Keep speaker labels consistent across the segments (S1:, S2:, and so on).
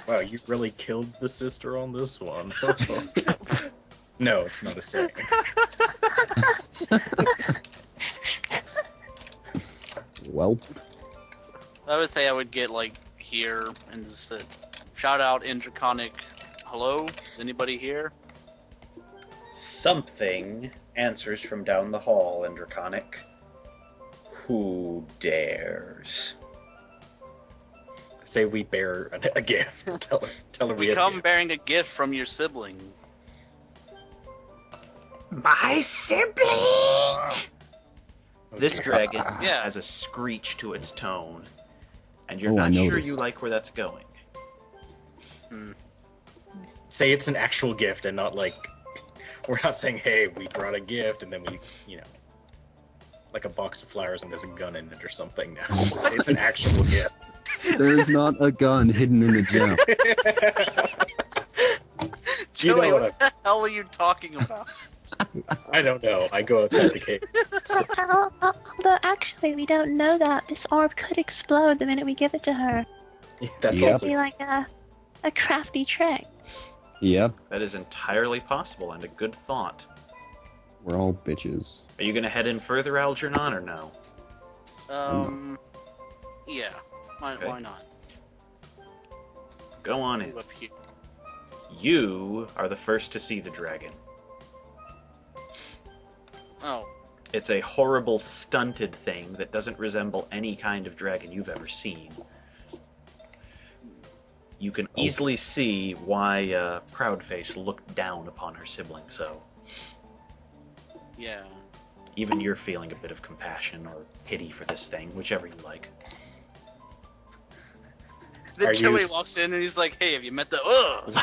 S1: Wow, you really killed the sister on this one. No, it's not a saying.
S2: Well,
S3: I would say I would get, like, here and just shout out in Draconic, hello? Is anybody here?
S4: Something answers from down the hall in Draconic. Who dares?
S1: Say we bear a gift. Tell her we have
S3: Come
S1: gifts.
S3: bearing a gift from your sibling.
S5: My sibling!
S4: This dragon
S3: Yeah.
S4: has a screech to its tone, and you're
S2: Oh, I
S4: not sure
S2: noticed.
S4: you like where that's going.
S1: Say it's an actual gift and not like we're not saying, hey, we brought a gift and then we, like a box of flowers and there's a gun in it or something now. Say it's an actual gift.
S2: there's not a gun hidden in the gem.
S1: You know
S3: Joey,
S1: what
S3: what the hell are you talking about?
S1: I don't know. I go outside the cave.
S6: Although actually, we don't know that. This orb could explode the minute we give it to her.
S1: That's
S2: Yep.
S1: also
S6: Be like a crafty trick.
S2: Yep,
S4: That is entirely possible and a good thought.
S2: we're all bitches.
S4: Are you going to head in further, Algernon, or no?
S3: Yeah.
S4: Okay.
S3: Why not?
S4: Go on in.
S3: Move up here.
S4: You are the first to see the dragon.
S3: Oh,
S4: It's a horrible, stunted thing that doesn't resemble any kind of dragon you've ever seen. You can easily see why Proudface looked down upon her sibling, so
S3: yeah.
S4: even you're feeling a bit of compassion or pity for this thing, whichever you like.
S3: Then
S1: Are
S3: Joey
S1: you-
S3: walks in and he's like, hey, have you met the... Ugh!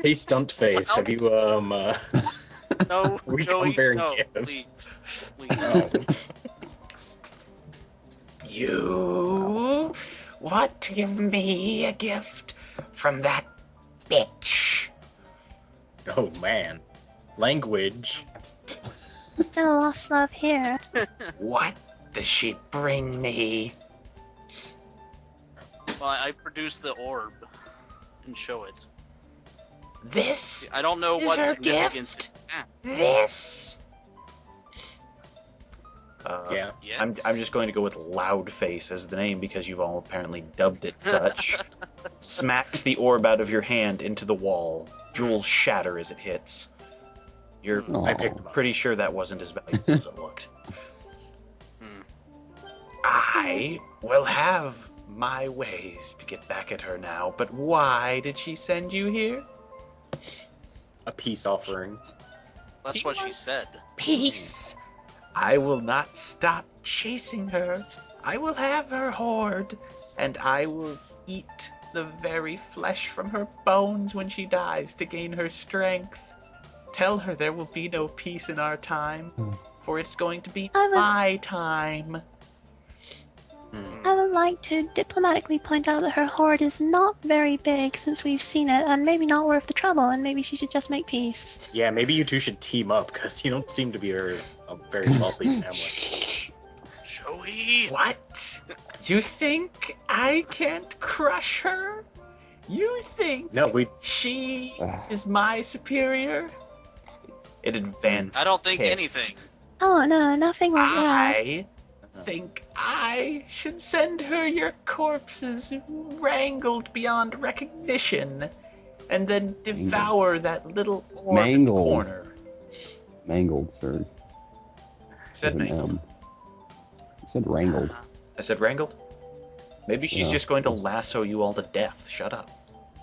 S1: Hey, stunt face. Have you
S3: No,
S1: We
S3: Joey,
S1: come bearing
S3: no,
S1: gifts.
S3: please.
S1: Oh.
S5: You want to give me a gift from that bitch?
S1: Oh man, language.
S6: No lost love here.
S5: What does she bring me?
S3: Well, I produce the orb and show it.
S5: This?
S3: I don't know
S5: Is
S3: what
S5: her
S3: significance
S5: gift?
S3: it has.
S5: This?
S1: Yeah.
S3: Yes.
S4: I'm just going to go with Loudface as the name because you've all apparently dubbed it such. Smacks the orb out of your hand into the wall. Jewels shatter as it hits. You're
S1: I picked them up.
S4: pretty sure that wasn't as valuable as it looked.
S5: I will have my ways to get back at her now, but why did she send you here?
S1: A peace offering.
S3: That's what she said.
S5: Peace. I will not stop chasing her. I will have her hoard, and I will eat the very flesh from her bones when she dies to gain her strength. Tell her there will be no peace in our time, for it's going to be
S6: I will-
S5: my time.
S6: I would like to diplomatically point out that her hoard is not very big since we've seen it, and maybe not worth the trouble, and maybe she should just make peace.
S1: Yeah, maybe you two should team up because you don't seem to be a very wealthy family.
S3: Joey!
S5: What? You think I can't crush her? You think
S1: No, we.
S5: she is my superior?
S4: It advanced.
S3: I don't think
S4: pissed.
S3: anything.
S6: Oh no, nothing like that.
S5: I think I should send her your corpses wrangled beyond recognition, and then devour that little orb in the
S2: Mangled.
S5: corner.
S2: Mangled, sir.
S4: Said
S2: With an
S4: mangled.
S2: M. You said wrangled.
S4: I said wrangled? Maybe she's
S2: Yeah,
S4: just going to
S2: that's-
S4: lasso you all to death. Shut up.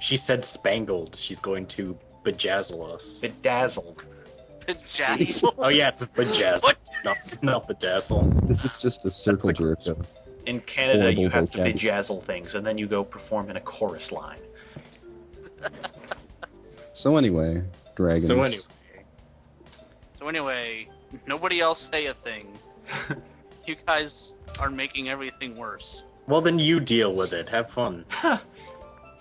S1: She said spangled. She's going to bejazzle us.
S4: Bedazzled.
S3: Bejazzle.
S1: Oh yeah, it's a bejazzle.
S3: What?
S1: Not bedazzle.
S2: This is just a circle jerk of
S4: In Canada,
S2: Horrible
S4: you have to
S2: vocabulary.
S4: bejazzle things, and then you go perform in a chorus line.
S2: So anyway, dragons.
S3: So anyway, nobody else say a thing. You guys are making everything worse.
S1: Well, then you deal with it. Have fun.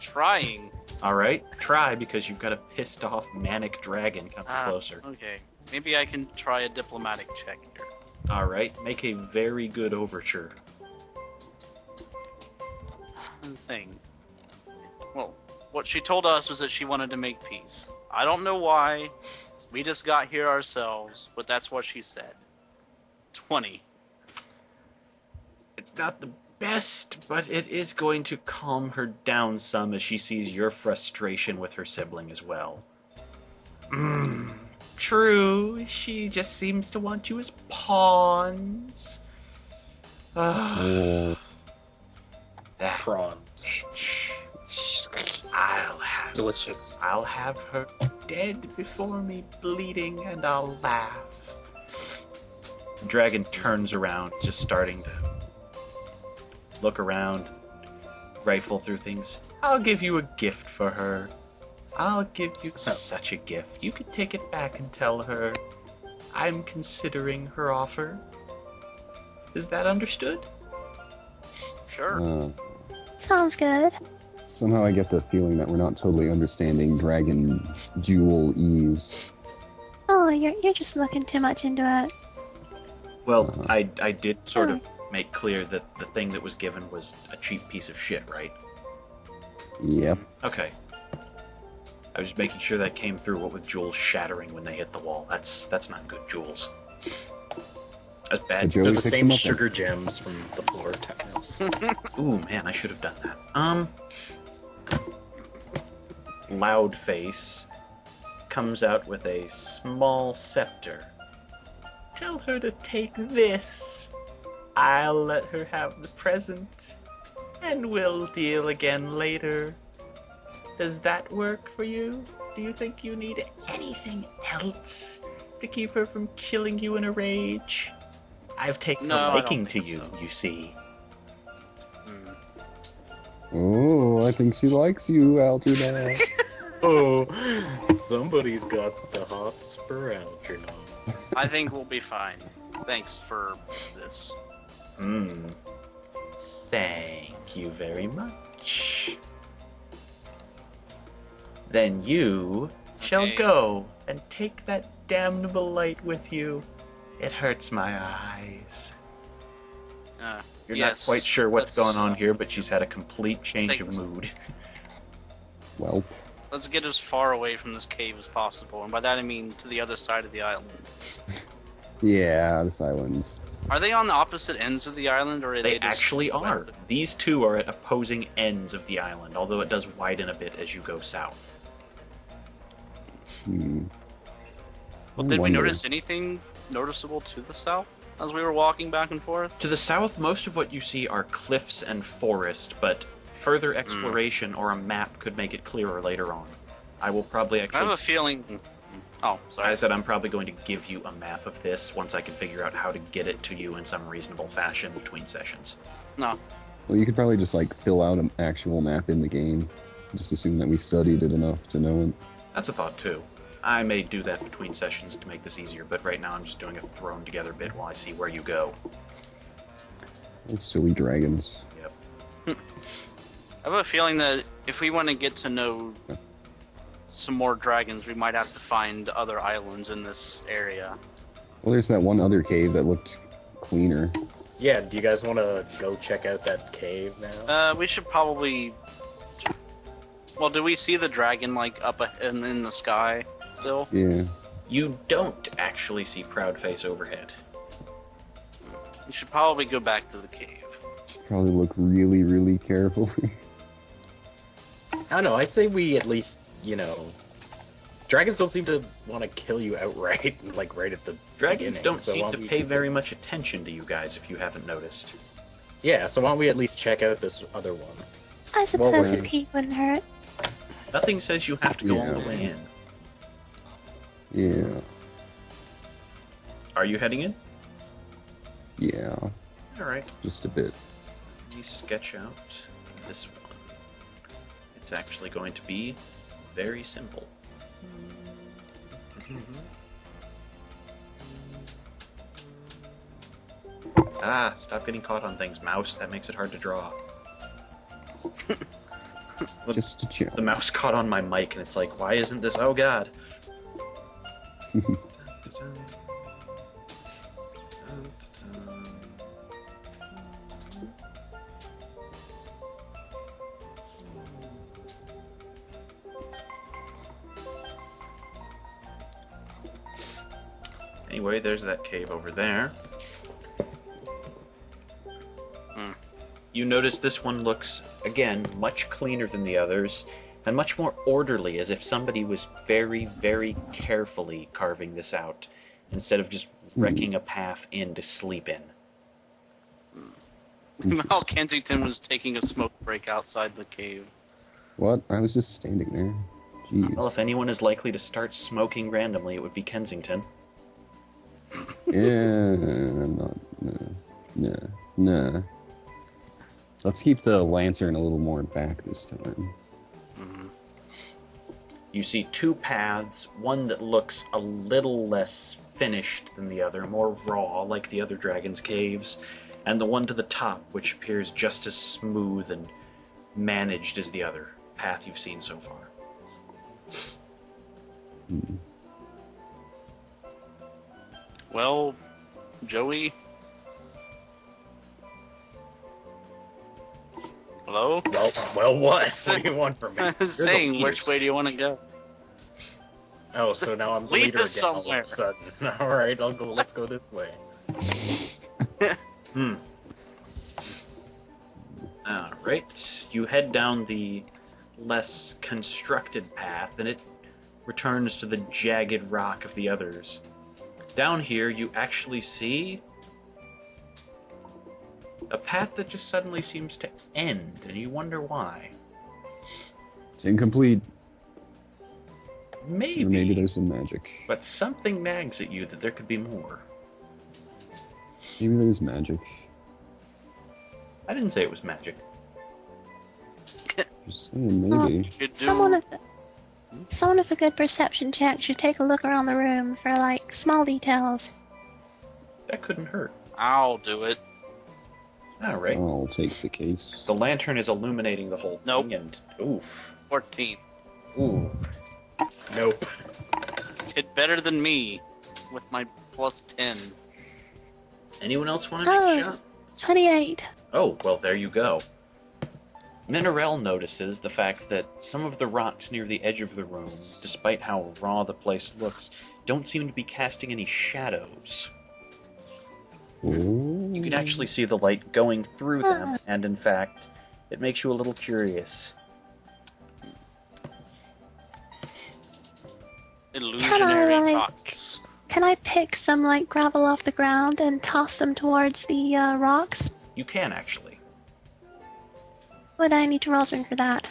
S3: Trying.
S4: Alright, try, because you've got a pissed off manic dragon coming closer.
S3: Okay. Maybe I can try a diplomatic check here.
S4: Alright, make a very good overture.
S3: Let's thing. Well, what she told us was that she wanted to make peace. I don't know why. We just got here ourselves, but that's what she said. 20.
S4: It's not the best, but it is going to calm her down some as she sees your frustration with her sibling as well. True, she just seems to want you as pawns.
S2: Oh,
S4: That
S1: Prawns.
S4: bitch.
S1: Delicious.
S4: I'll have her dead before me, bleeding, and I'll laugh. The dragon turns around, just starting to look around, rifle through things. I'll give you a gift for her. I'll give you such a gift. You can take it back and tell her I'm considering her offer. Is that understood?
S3: Sure.
S6: Sounds good.
S2: somehow I get the feeling that we're not totally understanding Dragon Jewel Ease.
S6: Oh, you're just looking too much into it.
S4: Well, I did sort of make clear that the thing that was given was a cheap piece of shit, right?
S2: Yep.
S4: Okay. I was making sure that came through, what with jewels shattering when they hit the wall. That's not good jewels. That's bad.
S2: Joey
S1: They're the
S2: picked
S1: same
S2: them up
S1: sugar gems from the floor tiles.
S4: Ooh, man, I should have done that. Loudface comes out with a small scepter. Tell her to take this. I'll let her have the present, and we'll deal again later. Does that work for you? Do you think you need anything else to keep her from killing you in a rage? I've taken
S3: No,
S4: a
S3: I don't
S4: liking to
S3: think
S4: you,
S3: so.
S4: you see.
S2: Oh, I think she likes you, Algernon.
S1: Oh, somebody's got the hots for Algernon.
S3: I think we'll be fine. Thanks for this.
S4: Thank you very much. Then you shall
S3: Okay.
S4: go and take that damnable light with you. It hurts my eyes. You're
S3: Yes,
S4: not quite sure what's
S3: let's,
S4: going on here, but she's had a complete change
S3: take
S4: of
S3: this.
S4: mood.
S2: Well,
S3: Let's get as far away from this cave as possible, and by that I mean to the other side of the island.
S2: yeah, this island.
S3: Are they on the opposite ends of the island, or are
S4: They
S3: just
S4: actually
S3: west
S4: are.
S3: of it?
S4: These two are at opposing ends of the island, although it does widen a bit as you go south.
S3: Well, did we notice anything noticeable to the south as we were walking back and forth?
S4: To the south, most of what you see are cliffs and forest, but further exploration or a map could make it clearer later on. I will probably
S3: I have
S4: actually...
S3: a feeling. Oh, sorry.
S4: I said I'm probably going to give you a map of this once I can figure out how to get it to you in some reasonable fashion between sessions.
S3: No.
S2: Well, you could probably just like fill out an actual map in the game. Just assume that we studied it enough to know it.
S4: That's a thought, too. I may do that between sessions to make this easier, but right now I'm just doing a thrown together bit while I see where you go.
S2: Oh, silly dragons.
S4: Yep.
S3: I have a feeling that if we want to get to know some more dragons, we might have to find other islands in this area.
S2: Well, there's that one other cave that looked cleaner.
S1: Yeah, do you guys want to go check out that cave now?
S3: We should probably. Well, do we see the dragon like up in the sky still?
S2: Yeah.
S4: You don't actually see Proudface overhead.
S3: We should probably go back to the cave.
S2: Probably look really, really carefully.
S1: I don't know, I say we at least, dragons don't seem to want to kill you outright, like right at the
S4: Dragons
S1: beginning,
S4: don't
S1: so why
S4: seem
S1: don't
S4: to
S1: we
S4: pay
S1: just-
S4: very much attention to you guys, if you haven't noticed.
S1: Yeah, so why don't we at least check out this other one?
S6: I suppose
S2: we're-
S6: a peek wouldn't hurt.
S4: Nothing says you have to go all
S2: Yeah.
S4: the way in.
S2: Yeah.
S4: Are you heading in?
S2: Yeah.
S4: Alright.
S2: Just a bit.
S4: Let me sketch out this one. It's actually going to be very simple. Ah, stop getting caught on things, mouse. That makes it hard to draw.
S2: Just a chill.
S4: The mouse caught on my mic, and it's like, why isn't this? Oh god. Anyway, there's that cave over there. You notice this one looks, again, much cleaner than the others, and much more orderly, as if somebody was very, very carefully carving this out, instead of just wrecking a path in to sleep in.
S3: While Kensington was taking a smoke break outside the cave.
S2: What? I was just standing there. Jeez.
S4: Well, if anyone is likely to start smoking randomly, it would be Kensington.
S2: Yeah, I'm not. Nah. So let's keep the lantern a little more back this time.
S4: You see two paths, one that looks a little less finished than the other, more raw, like the other dragon's caves, and the one to the top, which appears just as smooth and managed as the other path you've seen so far.
S3: Well, Joey? Hello?
S1: Well, what? What do you want from me?
S3: I was saying, which way do you want to go?
S1: Oh, so now I'm the
S3: Lead
S1: leader
S3: us
S1: again all of
S3: somewhere.
S1: a sudden. All right, I'll go. Let's go this way.
S4: Alright, you head down the less constructed path, and it returns to the jagged rock of the others. Down here, you actually see a path that just suddenly seems to end, and you wonder why.
S2: It's incomplete.
S4: Maybe.
S2: Or maybe there's some magic.
S4: But something nags at you that there could be more.
S2: Maybe there's magic.
S4: I didn't say it was magic.
S2: Just saying, maybe.
S3: Could do...
S6: Someone with a good perception check should take a look around the room for, like, small details.
S4: That couldn't hurt.
S3: I'll do it.
S4: Alright.
S2: I'll take the case.
S4: The lantern is illuminating the whole thing,
S3: Nope.
S4: and... Oof.
S3: 14.
S4: Ooh.
S1: Nope.
S3: Did better than me with my plus 10.
S4: Anyone else want to take a shot?
S6: 28.
S4: Oh, well, there you go. Minerel notices the fact that some of the rocks near the edge of the room, despite how raw the place looks, don't seem to be casting any shadows.
S2: Ooh.
S4: You can actually see the light going through them, and in fact, it makes you a little curious.
S3: Illusionary
S6: like-
S3: rocks.
S6: Can I pick some, like, gravel off the ground and toss them towards the rocks?
S4: You can, actually.
S6: Would I need to roll something for that?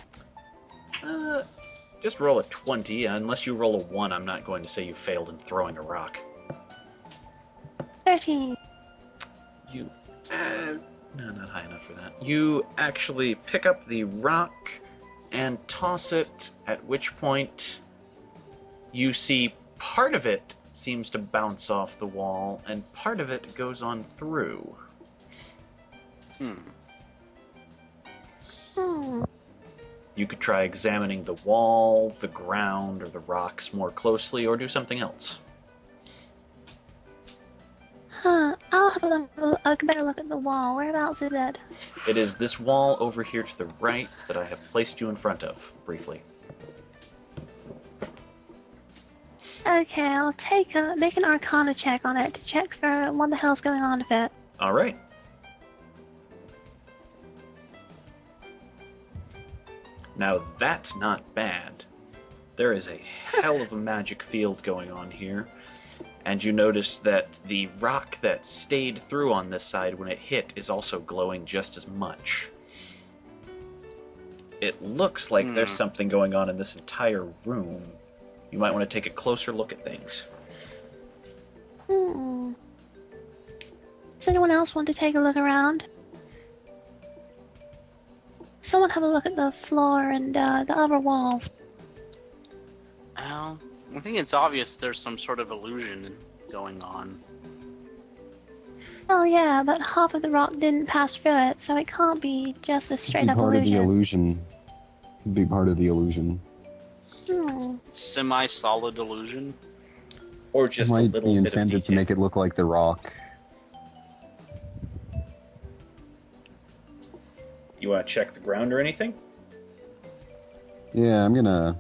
S4: Just roll a 20. Unless you roll a 1, I'm not going to say you failed in throwing a rock.
S6: 13.
S4: You... no, not high enough for that. You actually pick up the rock and toss it, at which point you see part of it seems to bounce off the wall, and part of it goes on through. You could try examining the wall, the ground, or the rocks more closely, or do something else.
S6: I'll have a better look at the wall. Whereabouts is it?
S4: It is this wall over here to the right that I have placed you in front of, briefly.
S6: Okay, I'll make an Arcana check on it to check for what the hell's going on with it.
S4: Alright. Now that's not bad. There is a hell of a magic field going on here. And you notice that the rock that stayed through on this side when it hit is also glowing just as much. It looks like there's something going on in this entire room. You might want to take a closer look at things.
S6: Does anyone else want to take a look around? Someone have a look at the floor and the other walls.
S3: Well, I think it's obvious there's some sort of illusion going on.
S6: Oh yeah, but half of the rock didn't pass through it, so it can't be just a straight up
S2: part of the
S6: illusion.
S2: illusion. Could be part of the illusion.
S3: Semi-solid illusion.
S4: Or
S2: It
S4: just a
S2: might
S4: little
S2: be
S4: bit
S2: intended
S4: of
S2: to make it look like the rock.
S4: You want to check the ground or anything?
S2: Yeah, I'm gonna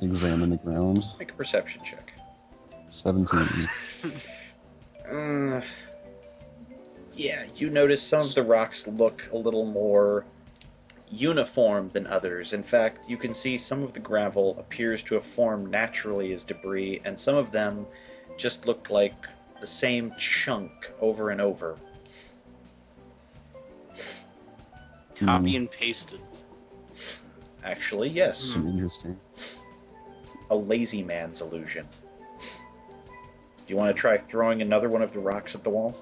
S2: examine the ground.
S4: Make a perception check.
S2: 17.
S4: Yeah, you notice some of the rocks look a little more uniform than others. In fact, you can see some of the gravel appears to have formed naturally as debris, and some of them just look like the same chunk over and over.
S3: Copy and pasted.
S4: Actually, yes.
S2: Interesting.
S4: A lazy man's illusion. Do you want to try throwing another one of the rocks at the wall?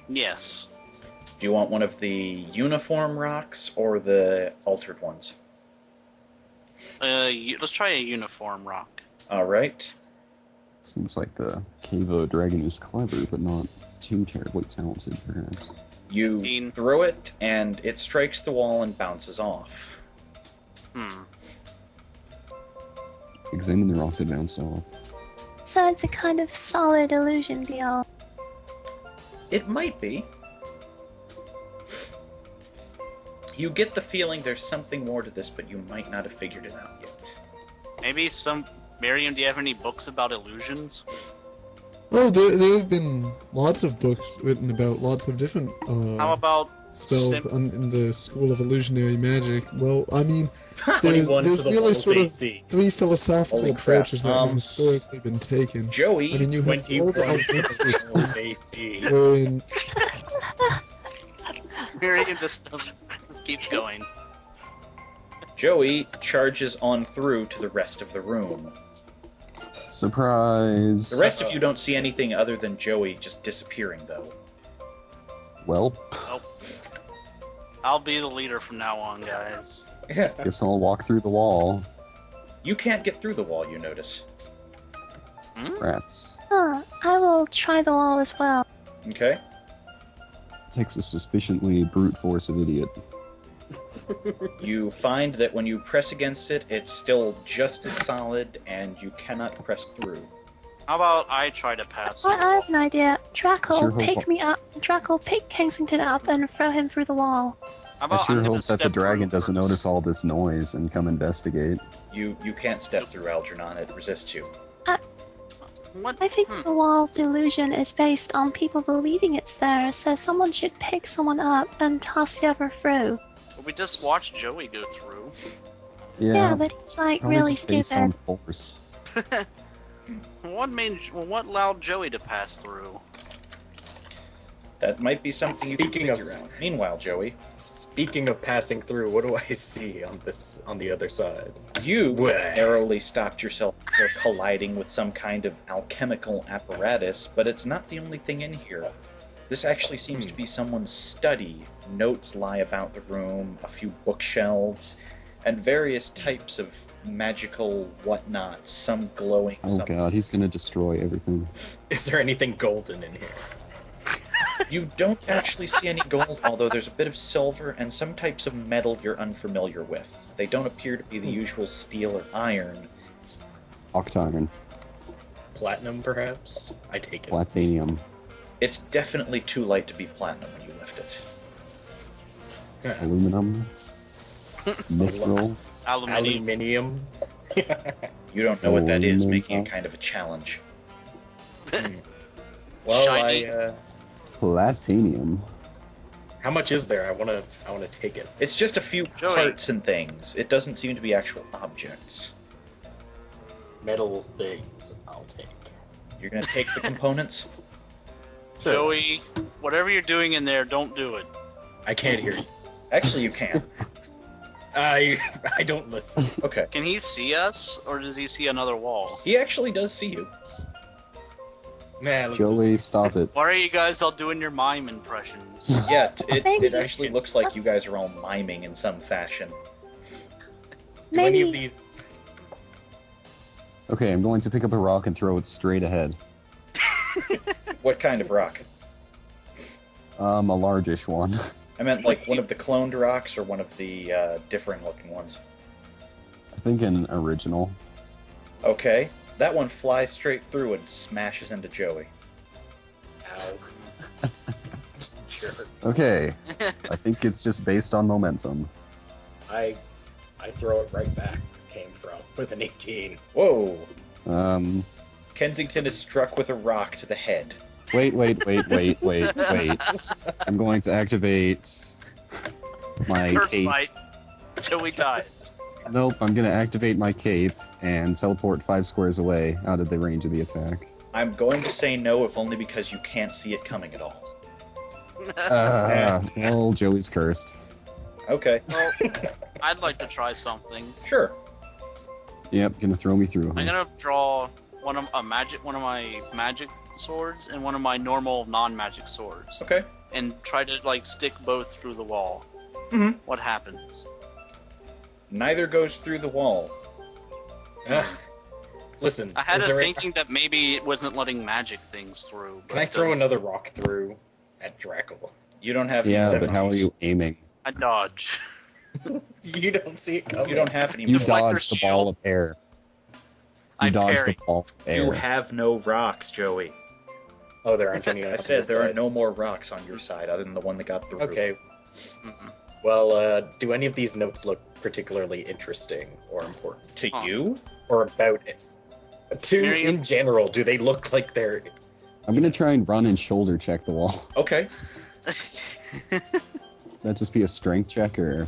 S3: Yes.
S4: Do you want one of the uniform rocks or the altered ones?
S3: Let's try a uniform rock.
S4: Alright.
S2: Seems like the Cavo dragon is clever, but not too terribly talented, perhaps.
S4: You
S3: 15.
S4: throw it, and it strikes the wall and bounces off.
S2: Examine the rock that bounced off.
S6: So it's a kind of solid illusion deal.
S4: It might be. You get the feeling there's something more to this, but you might not have figured it out yet.
S3: Maybe some... Miriam, do you have any books about illusions?
S7: Oh, there have been lots of books written about lots of different
S3: How about...
S7: spells in the School of Illusionary Magic. Well, I mean,
S1: 21
S7: there's
S1: for the
S7: really
S1: Bulls
S7: sort of
S1: AC.
S7: three philosophical
S4: Holy crap.
S7: approaches that have historically been taken.
S4: Joey,
S7: I mean, you have
S1: 21
S7: all the
S1: for the
S7: Alchemist
S1: Bulls AC.
S7: wherein
S3: Miriam just keeps going.
S4: Joey charges on through to the rest of the room.
S2: Surprise!
S4: The rest of you don't see anything other than Joey just disappearing, though.
S2: Well,
S3: I'll be the leader from now on, guys.
S2: guess I'll walk through the wall.
S4: You can't get through the wall, you notice.
S2: Rats.
S6: Huh, I will try the wall as well.
S4: Okay?
S2: Takes a sufficiently brute force of idiot.
S4: You find that when you press against it, it's still just as solid, and you cannot press through.
S3: How about I try to pass?
S6: I have an idea. Draco,
S2: Sure hope-
S6: pick me up. Draco, pick Kensington up and throw him through the wall.
S3: How
S2: I
S3: about
S2: sure
S3: I'm gonna
S2: hope that the
S3: step
S2: dragon
S3: through
S2: doesn't
S3: first?
S2: notice all this noise and come investigate.
S4: You can't step through Algernon, it resists you.
S3: What?
S6: I think the wall's illusion is based on people believing it's there, so someone should pick someone up and toss the other through.
S3: We just watched Joey go through.
S6: Yeah, but he's like
S2: probably
S6: really
S2: just based on
S6: stupid.
S2: force.
S3: What allowed Joey to pass through?
S4: That might be something you
S1: Speaking
S4: can
S1: of-
S4: figure out. Meanwhile, Joey,
S1: Speaking of passing through, what do I see on the other side?
S4: you
S1: Well.
S4: narrowly stopped yourself from colliding with some kind of alchemical apparatus, but it's not the only thing in here. This actually seems to be someone's study. Notes lie about the room, a few bookshelves, and various types of magical whatnot, some glowing,
S2: Oh
S4: some...
S2: god, he's gonna destroy everything.
S1: Is there anything golden in here?
S4: You don't actually see any gold, although there's a bit of silver and some types of metal you're unfamiliar with. They don't appear to be the usual steel or iron.
S2: Octagon.
S1: Platinum, perhaps? I take it.
S2: Platinum.
S4: It's definitely too light to be platinum when you lift it.
S2: Aluminum. Mithril.
S3: Aluminium.
S1: Aluminium.
S4: You don't know what that is,
S2: Aluminum.
S4: making it kind of a challenge.
S1: Well,
S3: Shiny.
S2: Platinum.
S1: how much is there? I wanna take it.
S4: It's just a few
S3: Joey.
S4: parts and things. It doesn't seem to be actual objects.
S1: Metal things, I'll take.
S4: You're going to take the components?
S3: Joey, whatever you're doing in there, don't do it.
S1: I can't hear you.
S4: Actually, you can.
S1: I don't listen.
S4: Okay.
S3: Can he see us, or does he see another wall?
S4: He actually does see you.
S1: Nah, let's
S2: Joey, stop it.
S3: Why are you guys all doing your mime impressions?
S4: Yeah, it
S6: Maybe-
S4: actually looks like you guys are all miming in some fashion.
S1: do any of
S6: Maybe
S1: these.
S2: Okay, I'm going to pick up a rock and throw it straight ahead.
S4: What kind of rock?
S2: A largish one.
S4: I meant like one of the cloned rocks or one of the different looking ones.
S2: I think an original.
S4: Okay. That one flies straight through and smashes into Joey.
S1: Ow. Sure.
S2: Okay, I think it's just based on momentum.
S1: I throw it right back. Came from with an 18.
S4: Whoa! Kensington is struck with a rock to the head.
S2: Wait. I'm going to activate my
S3: First
S2: cape.
S3: bite, Joey dies.
S2: Nope, I'm going to activate my cape and teleport 5 squares away out of the range of the attack.
S4: I'm going to say no, if only because you can't see it coming at all.
S2: Well, Joey's cursed.
S4: Okay.
S3: Well, I'd like to try something.
S4: Sure.
S2: Yep, gonna throw me through.
S3: I'm gonna draw one of my magic swords and one of my normal non-magic swords,
S4: Okay.
S3: and try to like stick both through the wall.
S4: Mhm.
S3: What happens?
S4: Neither goes through the wall.
S1: Ugh. Listen,
S3: I had
S1: is
S3: a
S1: there
S3: thinking that maybe it wasn't letting magic things through.
S1: Can I throw another rock through at Drackle?
S4: You don't have
S2: Yeah,
S4: any
S2: but how are
S4: 70s.
S2: you aiming?
S3: I dodge.
S1: You don't see it coming.
S4: You don't have any.
S2: You
S3: Deflector
S2: dodged the ball of air.
S3: I
S2: You dodged
S3: parry.
S2: the ball of
S4: You
S2: air.
S4: have no rocks, Joey.
S1: Oh, there aren't any.
S4: I said there are no more rocks on your side other than the one that got through.
S1: Okay.
S3: Mm-mm.
S1: Well, do any of these notes look particularly interesting or important?
S4: To
S3: Huh.
S4: you?
S1: Or about it?
S3: Miriam?
S1: In general, do they look like they're...
S2: I'm gonna try and run and shoulder check the wall.
S4: Okay.
S2: That just be a strength check or?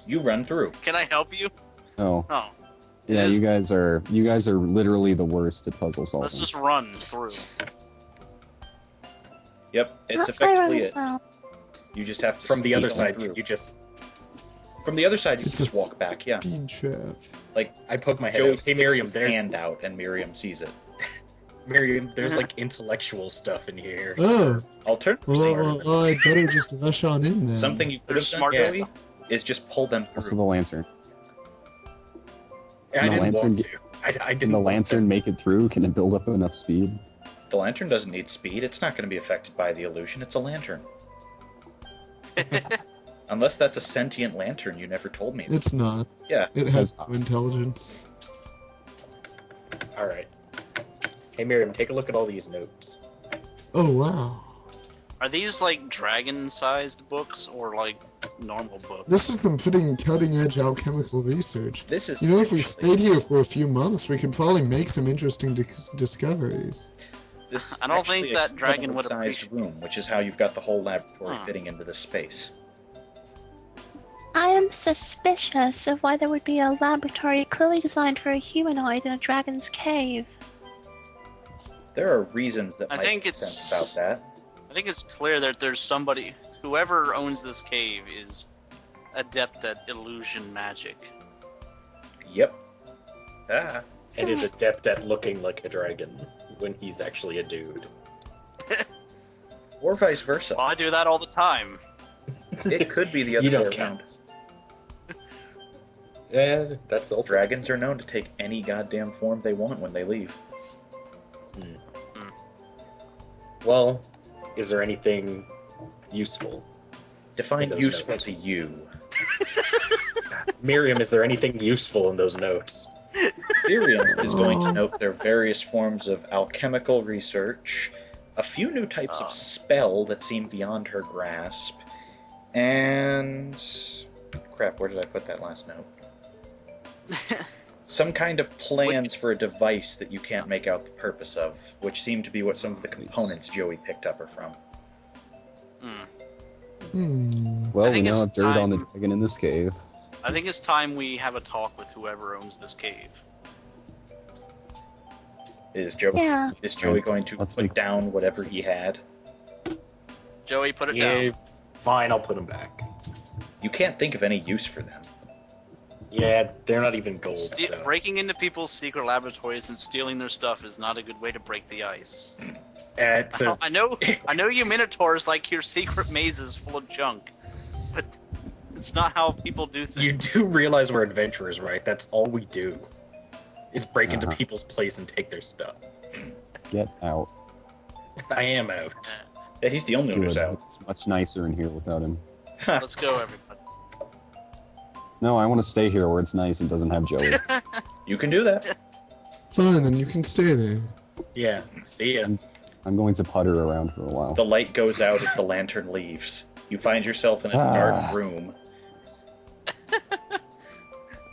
S4: You run through.
S3: Can I help you?
S2: Oh,
S3: Oh,
S2: yeah.
S3: is-
S2: You guys are literally the worst at puzzle solving.
S3: let's just run through.
S4: Yep, it's
S6: I run
S4: effectively
S6: as
S4: it.
S6: well.
S4: You just have to
S1: From the
S4: speed
S1: other
S4: on
S1: side,
S4: through.
S1: you just...
S4: From the other side, you
S7: It's
S4: can just
S7: a
S4: walk back. Yeah.
S7: Speed trap.
S1: I poke my head
S4: Joey
S1: out. Hey,
S4: sticks
S1: Miriam,
S4: his
S1: there's...
S4: hand out, and Miriam sees it.
S1: Miriam, there's like intellectual stuff in here.
S7: Oh,
S4: Alternatively,
S7: well, I'd better just rush on in then.
S4: something you could have
S3: There's
S4: done,
S3: smart
S4: Joey,
S3: stuff.
S4: is just pull them
S2: Also
S4: through.
S2: the lantern.
S1: I
S2: the
S1: didn't
S2: lantern-
S1: want to. I
S2: Can
S1: didn't
S2: the
S1: want
S2: lantern make it through? Can it build up enough speed?
S4: The lantern doesn't need speed. It's not going to be affected by the illusion. It's a lantern. Unless that's a sentient lantern you never told me.
S7: It's not.
S4: Yeah.
S7: It has no intelligence.
S1: to. Alright. Hey, Miriam, take a look at all these notes.
S7: Oh, wow.
S3: Are these like dragon-sized books or like normal books?
S7: This is some pretty cutting-edge alchemical research.
S4: This is
S7: You know, if we
S4: actually-
S7: stayed here for a few months, we could probably make some interesting discoveries.
S4: This is
S3: I don't think
S4: actually
S3: that
S4: a
S3: dragon would
S4: sized
S3: appreciate-
S4: room, which is how you've got the whole laboratory
S3: Huh.
S4: fitting into this space.
S6: I am suspicious of why there would be a laboratory clearly designed for a humanoid in a dragon's cave.
S4: There are reasons that
S3: I
S4: might
S3: think
S4: make
S3: it's-
S4: sense about that.
S3: I think it's clear that there's somebody, whoever owns this cave is adept at illusion magic.
S4: Yep. Ah.
S1: And is adept at looking like a dragon when he's actually a dude.
S4: Or vice versa.
S3: Well, I do that all the time.
S4: It could be the
S1: You
S4: other
S1: don't
S4: way around.
S1: count. Yeah, that's also...
S4: Dragons are known to take any goddamn form they want when they leave.
S1: Well, is there anything useful?
S4: Define
S1: Those
S4: useful
S1: notes.
S4: to you.
S1: Miriam, is there anything useful in those notes?
S4: Ethereum is going to note their various forms of alchemical research, a few new types of spell that seem beyond her grasp, and... Crap, where did I put that last note? Some kind of plans for a device that you can't make out the purpose of, which seem to be what some of the components Joey picked up are from.
S2: Well,
S3: I
S2: we
S3: think
S2: know
S3: it's
S2: a dirt on the
S3: time-
S2: dragon in this cave.
S3: I think it's time we have a talk with whoever owns this cave.
S4: Is Joey,
S6: Yeah.
S4: is Joey going to
S2: Let's
S4: put
S2: make-
S4: down whatever he had?
S3: Joey, put it
S1: Yeah,
S3: down.
S1: fine, I'll put them back.
S4: You can't think of any use for them.
S1: Yeah, they're not even gold, so...
S3: Breaking into people's secret laboratories and stealing their stuff is not a good way to break the ice.
S1: It's a...
S3: I know you minotaurs like your secret mazes full of junk, but it's not how people do things.
S1: You do realize we're adventurers, right? That's all we do. Is break into
S2: Uh-huh.
S1: people's place and take their stuff.
S2: Get out.
S1: I am out.
S4: Yeah, he's the only one
S2: Good.
S4: who's out.
S2: It's much nicer in here without him.
S3: Let's go, everybody.
S2: No, I want to stay here where it's nice and doesn't have Joey.
S4: You can do that.
S7: Fine, then you can stay there.
S1: Yeah, see ya.
S2: I'm going to putter around for a while.
S4: The light goes out as the lantern leaves. You find yourself in a dark room.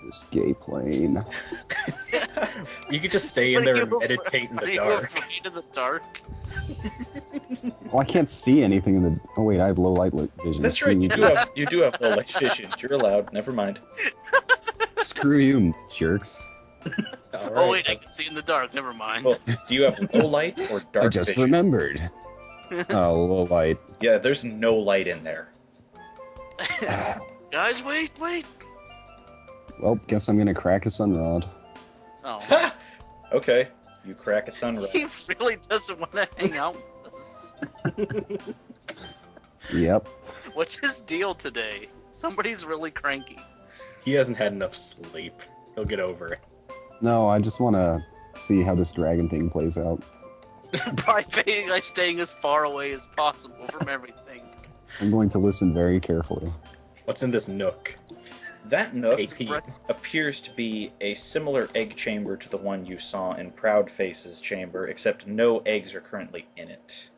S2: This gay plane.
S1: You could just stay in there and meditate in
S3: Are
S1: the
S3: you
S1: dark.
S3: afraid of the dark?
S2: Well, I can't see anything in the. Oh wait, I have low light vision.
S4: That's right. You do have low light vision. You're allowed. Never mind.
S2: Screw you, jerks.
S3: Oh wait, I can see in the dark. Never mind.
S4: Well, do you have low light or dark
S2: I just
S4: vision?
S2: remembered. Oh, low light.
S4: Yeah, there's no light in there.
S3: Guys, wait.
S2: Well, guess I'm gonna crack a sunrod.
S3: Oh,
S4: Ha! Okay, you crack a sunrise.
S3: he really doesn't want to hang out with us.
S2: Yep.
S3: What's his deal today? Somebody's really cranky.
S1: He hasn't had enough sleep. He'll get over it.
S2: No, I just want to see how this dragon thing plays out.
S3: By staying as far away as possible from everything.
S2: I'm going to listen very carefully.
S1: What's in this nook?
S4: That nook
S1: 18.
S4: appears to be a similar egg chamber to the one you saw in Proud Face's chamber, except no eggs are currently in it.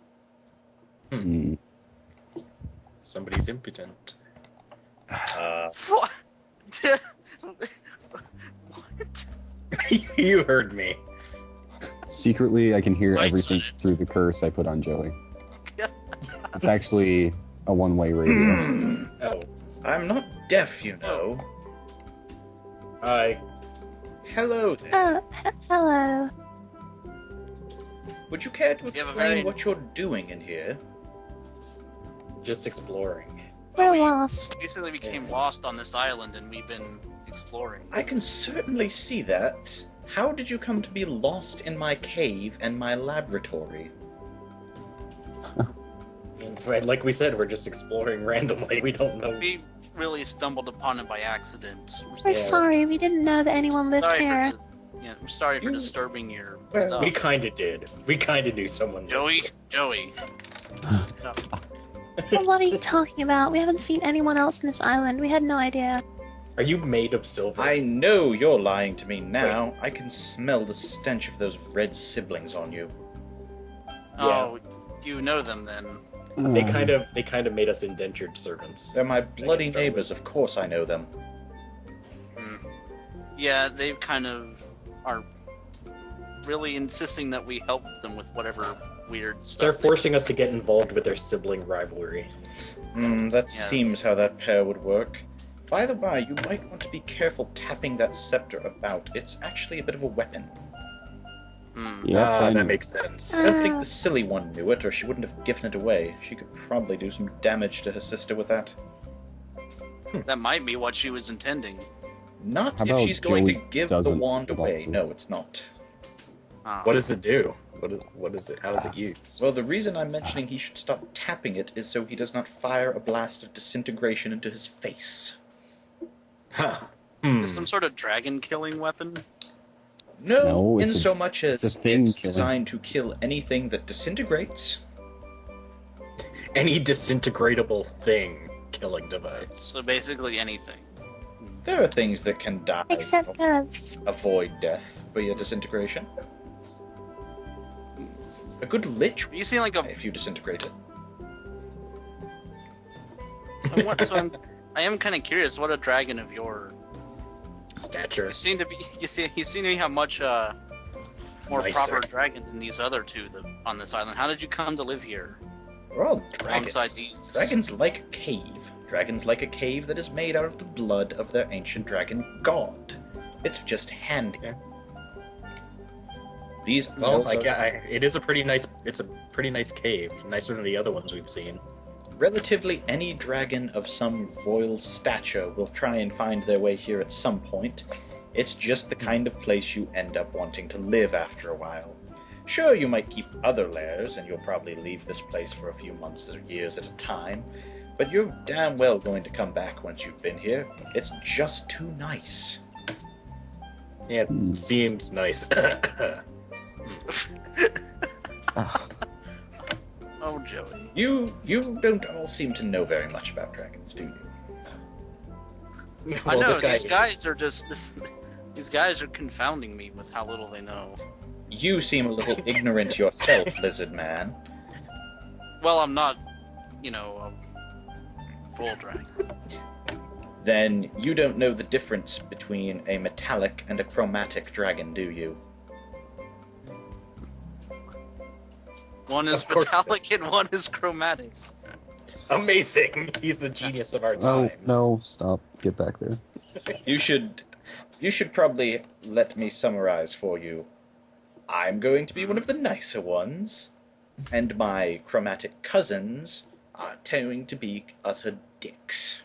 S2: Hmm.
S1: Somebody's impotent.
S3: What?
S1: You heard me.
S2: Secretly, I can hear
S3: I
S2: everything
S3: said it.
S2: through the curse I put on Joey. It's actually a one-way radio.
S1: Oh.
S4: I'm not deaf, you know.
S1: Hi.
S4: Hello there.
S6: Hello.
S4: Would you care to
S3: have a
S4: explain
S3: very-
S4: what you're doing in here?
S1: Just exploring.
S6: We're lost.
S3: Recently became lost on this island, and we've been exploring.
S4: I can certainly see that. How did you come to be lost in my cave and my laboratory?
S1: Right, like we said, we're just exploring randomly. We don't know.
S3: We really stumbled upon it by accident.
S6: We're
S1: Yeah.
S6: sorry. We didn't know that anyone lived here.
S3: I'm sorry for
S4: You-
S3: disturbing your
S4: Well,
S3: stuff.
S1: We kinda did. We kinda knew someone. lived
S3: Joey. No.
S6: Well, what are you talking about? We haven't seen anyone else in this island. We had no idea.
S1: here. Are you made of silver?
S4: I know you're lying to me now. I can smell the stench of those red siblings on you.
S3: Oh, you know them then.
S1: They kind of made us indentured servants.
S4: They're my bloody
S1: start
S4: neighbors, of course I know them.
S3: Hmm. Yeah, they kind of are really insisting that we help them with whatever weird stuff.
S1: They're forcing us to get involved with their sibling rivalry.
S4: That
S3: Yeah.
S4: seems how that pair would work. By the by, you might want to be careful tapping that scepter about. It's actually a bit of a weapon.
S3: Hmm.
S2: Yep, I know.
S1: That makes sense.
S4: I don't think the silly one knew it, or she wouldn't have given it away. She could probably do some damage to her sister with that.
S3: That might be what she was intending.
S4: Not
S2: How
S4: if
S2: about
S4: she's going to
S2: Joey
S4: give the
S2: doesn't
S4: wand away.
S2: also?
S4: No, it's not.
S3: Oh.
S1: What does it do? What is it? How is it used?
S4: Well, the reason I'm mentioning he should stop tapping it is so he does not fire a blast of disintegration into his face.
S1: Huh.
S3: Is this some sort of dragon killing weapon?
S4: No,
S2: No, it's
S4: in
S2: a-
S4: so much as
S2: it's a thing
S4: it's
S2: killing.
S4: designed to kill anything that disintegrates.
S1: Any disintegratable thing killing device.
S3: So basically anything.
S4: There are things that can die,
S6: Except us.
S4: avoid death via disintegration. A good lich
S3: You seem like a.
S4: if you disintegrate it.
S3: I am kind of curious. What a dragon of your.
S1: Stature.
S3: You seem to be a much more
S1: Nicer.
S3: proper dragon than these other two on this island. How did you come to live here?
S4: We're all dragons.
S3: Alongside these-
S4: Dragons like a cave. Dragons like a cave that is made out of the blood of their ancient dragon god. It's just handy.
S1: Yeah.
S4: These
S1: Well,
S4: elves are
S1: it is a pretty nice. It's a pretty nice cave, nicer than the other ones we've seen.
S4: relatively any dragon of some royal stature will try and find their way here at some point. It's just the kind of place you end up wanting to live after a while. Sure, you might keep other lairs, and you'll probably leave this place for a few months or years at a time, but you're damn well going to come back once you've been here. It's just too nice.
S1: Yeah, it seems nice.
S3: Oh, Joey.
S4: You don't all seem to know very much about dragons, do you?
S3: I
S1: Well,
S3: know
S1: this guy
S3: these guys are just. These guys are confounding me with how little they know.
S4: You seem a little ignorant yourself, lizard man.
S3: Well, I'm not, a full dragon.
S4: Then you don't know the difference between a metallic and a chromatic dragon, do you?
S3: One is
S1: Of course he
S3: metallic and one is chromatic.
S1: Amazing. He's the genius of our
S2: Oh,
S1: times.
S2: no, stop. Get back there.
S4: You should probably let me summarize for you. I'm going to be one of the nicer ones, and my chromatic cousins are going to be utter dicks.